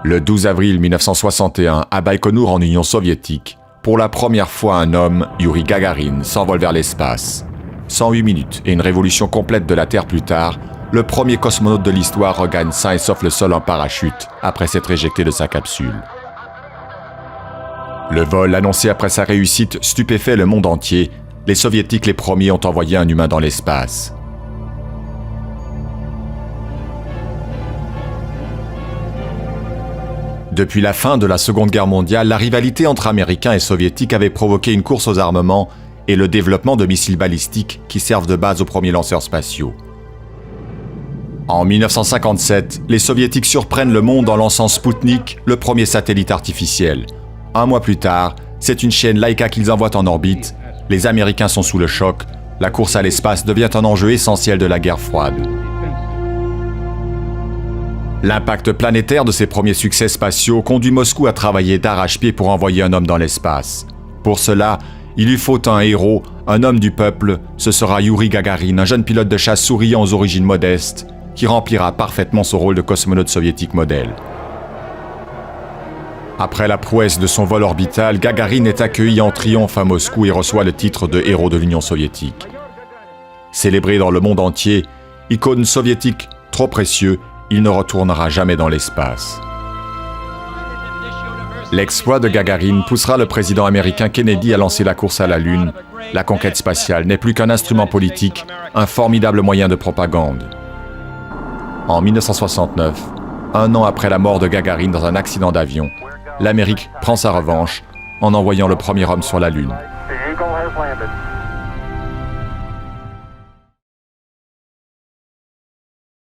Le 12 avril 1961, à Baïkonour en Union soviétique, pour la première fois un homme, Youri Gagarin, s'envole vers l'espace. 108 minutes et une révolution complète de la Terre plus tard, le premier cosmonaute de l'histoire regagne sain et sauf le sol en parachute, après s'être éjecté de sa capsule. Le vol, annoncé après sa réussite, stupéfait le monde entier. Les Soviétiques, les premiers, ont envoyé un humain dans l'espace. Depuis la fin de la Seconde Guerre mondiale, la rivalité entre Américains et Soviétiques avait provoqué une course aux armements et le développement de missiles balistiques qui servent de base aux premiers lanceurs spatiaux. En 1957, les Soviétiques surprennent le monde en lançant Spoutnik, le premier satellite artificiel. Un mois plus tard, c'est une chienne Laika qu'ils envoient en orbite. Les Américains sont sous le choc. La course à l'espace devient un enjeu essentiel de la guerre froide. L'impact planétaire de ces premiers succès spatiaux conduit Moscou à travailler d'arrache-pied pour envoyer un homme dans l'espace. Pour cela, il lui faut un héros, un homme du peuple. Ce sera Youri Gagarin, un jeune pilote de chasse souriant aux origines modestes, qui remplira parfaitement son rôle de cosmonaute soviétique modèle. Après la prouesse de son vol orbital, Gagarin est accueilli en triomphe à Moscou et reçoit le titre de héros de l'Union soviétique. Célébré dans le monde entier, icône soviétique trop précieux, il ne retournera jamais dans l'espace. L'exploit de Gagarin poussera le président américain Kennedy à lancer la course à la Lune. La conquête spatiale n'est plus qu'un instrument politique, un formidable moyen de propagande. En 1969, un an après la mort de Gagarin dans un accident d'avion, l'Amérique prend sa revanche en envoyant le premier homme sur la Lune.